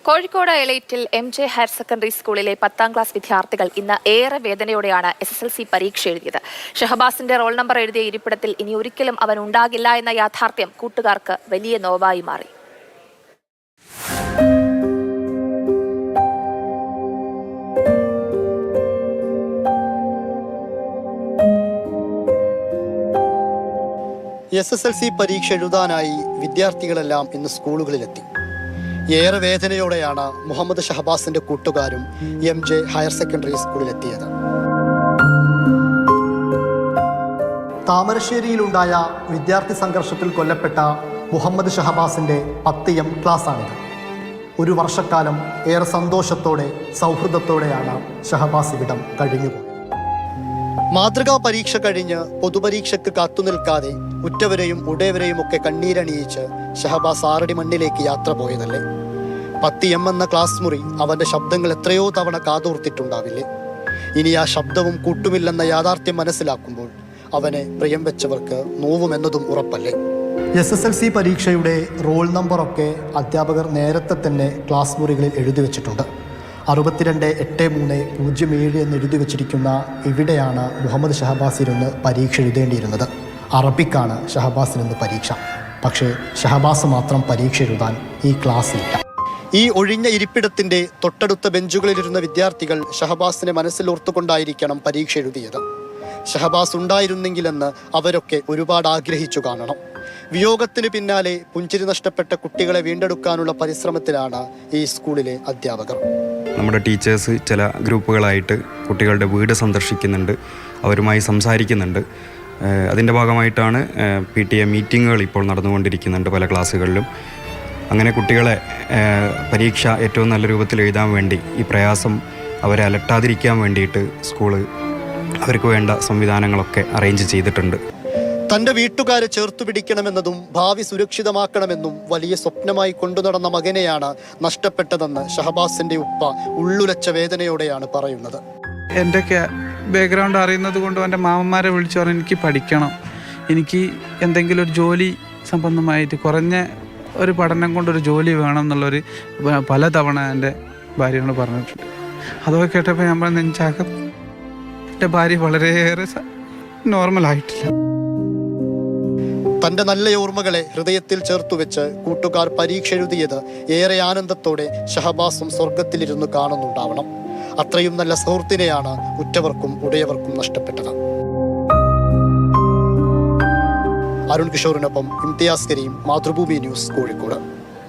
Kozhikode എലൈറ്റിൽ എം.ജെ. Higher secondary സ്കൂളിലെ 10ാം class വിദ്യാർത്ഥികൾ ഇന്ന് ഏറെ വേദനയോടെയാണ് SSLC പരീക്ഷ എഴുതിയത്. ഷഹബാസിന്റെ റോൾ നമ്പർ എഴുതിയ ഇരിപ്പിടത്തിൽ ഇനി ഒരിക്കലും അവൻ ഉണ്ടാകില്ല എന്ന യാഥാർത്ഥ്യം കൂട്ടുകാർക്ക് വലിയ നോവായി മാറി. SSLC പരീക്ഷ എഴുതാനായി വിദ്യാർത്ഥികളെല്ലാം ഇന്ന് സ്കൂളുകളിലെത്തി. ഏറെ വേദനയോടെയാണ് മുഹമ്മദ് ഷഹബാസിന്റെ കൂട്ടുകാരും എം.ജെ. Higher secondary സ്കൂളിലെത്തിയത്. താമരശ്ശേരിയിലുണ്ടായ വിദ്യാർത്ഥി സംഘർഷത്തിൽ കൊല്ലപ്പെട്ട മുഹമ്മദ് ഷഹബാസിന്റെ 10M ക്ലാസ്സാണിത്. ഒരു വർഷക്കാലം ഏറെ സന്തോഷത്തോടെ സൗഹൃദത്തോടെയാണ് ഷഹബാസ് ഇവിടം കഴിഞ്ഞുപോയത്. മാതൃകാ പരീക്ഷ കഴിഞ്ഞ് പൊതുപരീക്ഷയ്ക്ക് കാത്തുനിൽക്കാതെ ഉറ്റവരെയും ഉടയവരെയും ഒക്കെ കണ്ണീരണിയിച്ച് ഷഹബാസ് ആറടി മണ്ണിലേക്ക് യാത്ര പോയതല്ലേ. 10M എന്ന ക്ലാസ് മുറി അവന്റെ ശബ്ദങ്ങൾ എത്രയോ തവണ കാതോർത്തിട്ടുണ്ടാവില്ലേ. ഇനി ആ ശബ്ദവും കൂട്ടുമില്ലെന്ന യാഥാർത്ഥ്യം മനസ്സിലാക്കുമ്പോൾ അവനെ പ്രിയം വെച്ചവർക്ക് നോവുമെന്നതും ഉറപ്പല്ലേ. SSLC പരീക്ഷയുടെ റോൾ നമ്പറൊക്കെ അധ്യാപകർ നേരത്തെ തന്നെ ക്ലാസ് മുറികളിൽ എഴുതി വെച്ചിട്ടുണ്ട്. 628307 എന്ന് എഴുതി വച്ചിരിക്കുന്ന ഇവിടെയാണ് മുഹമ്മദ് ഷഹബാസ് ഇരുന്ന് പരീക്ഷ എഴുതേണ്ടിയിരുന്നത്. അറബിക്കാണ് ഷഹബാസിനിന്ന് പരീക്ഷ. പക്ഷേ ഷഹബാസ് മാത്രം പരീക്ഷ എഴുതാൻ ഈ ക്ലാസ്സിലില്ല. ഈ ഒഴിഞ്ഞ ഇരിപ്പിടത്തിൻ്റെ തൊട്ടടുത്ത ബെഞ്ചുകളിലിരുന്ന വിദ്യാർത്ഥികൾ ഷഹബാസിനെ മനസ്സിലോർത്തുകൊണ്ടായിരിക്കണം പരീക്ഷ എഴുതിയത്. ഷഹബാസ് ഉണ്ടായിരുന്നെങ്കിലെന്ന് അവരൊക്കെ ഒരുപാട് ആഗ്രഹിച്ചു കാണണം. വിയോഗത്തിന് പിന്നാലെ പുഞ്ചിരി നഷ്ടപ്പെട്ട കുട്ടികളെ വീണ്ടെടുക്കാനുള്ള പരിശ്രമത്തിലാണ് ഈ സ്കൂളിലെ അധ്യാപകർ. നമ്മുടെ ടീച്ചേഴ്സ് ചില ഗ്രൂപ്പുകളായിട്ട് കുട്ടികളുടെ വീട് സന്ദർശിക്കുന്നുണ്ട്, അവരുമായി സംസാരിക്കുന്നുണ്ട്. അതിൻ്റെ ഭാഗമായിട്ടാണ് PTA മീറ്റിങ്ങുകൾ ഇപ്പോൾ നടന്നുകൊണ്ടിരിക്കുന്നുണ്ട് പല ക്ലാസ്സുകളിലും. അങ്ങനെ കുട്ടികളെ പരീക്ഷ ഏറ്റവും നല്ല രൂപത്തിൽ എഴുതാൻ വേണ്ടി ഈ പ്രയാസം അവരെ അലട്ടാതിരിക്കാൻ വേണ്ടിയിട്ട് സ്കൂള് അവർക്ക് വേണ്ട സംവിധാനങ്ങളൊക്കെ അറേഞ്ച് ചെയ്തിട്ടുണ്ട്. തൻ്റെ വീട്ടുകാരെ ചേർത്തു പിടിക്കണമെന്നതും ഭാവി സുരക്ഷിതമാക്കണമെന്നും വലിയ സ്വപ്നമായി കൊണ്ടുനടന്ന മകനെയാണ് നഷ്ടപ്പെട്ടതെന്ന് ഷഹബാസിന്റെ ഉപ്പ ഉള്ളുലച്ച വേദനയോടെയാണ് പറയുന്നത്. എൻ്റെ ബാക്ക്ഗ്രൗണ്ട് അറിയുന്നത് കൊണ്ടും എൻ്റെ മാമന്മാരെ വിളിച്ചു പറഞ്ഞു എനിക്ക് പഠിക്കണം, എനിക്ക് എന്തെങ്കിലും ഒരു ജോലി സംബന്ധമായിട്ട് കുറഞ്ഞ ഒരു പഠനം കൊണ്ടൊരു ജോലി വേണം എന്നുള്ളൊരു പലതവണ എൻ്റെ ഭാര്യയോട് പറഞ്ഞിട്ടുണ്ട്. അതൊക്കെ കേട്ടപ്പോൾ ഞാൻ പറഞ്ഞ നെഞ്ചാകം എൻ്റെ ഭാര്യ വളരെയേറെ നോർമലായിട്ടില്ല. തൻ്റെ നല്ല ഓർമ്മകളെ ഹൃദയത്തിൽ ചേർത്തുവെച്ച് കൂട്ടുകാർ പരീക്ഷ എഴുതിയത് ഏറെ ആനന്ദത്തോടെ ഷഹബാസും സ്വർഗത്തിലിരുന്ന് കാണുന്നുണ്ടാവണം. അത്രയും നല്ല സുഹൃത്തിനെയാണ് ഉറ്റവർക്കും ഉടയവർക്കും നഷ്ടപ്പെട്ടത്. അരുൺ കിഷോറിനൊപ്പം ഇംതിയാസ് കരീം, മാതൃഭൂമി ന്യൂസ്, കോഴിക്കോട്.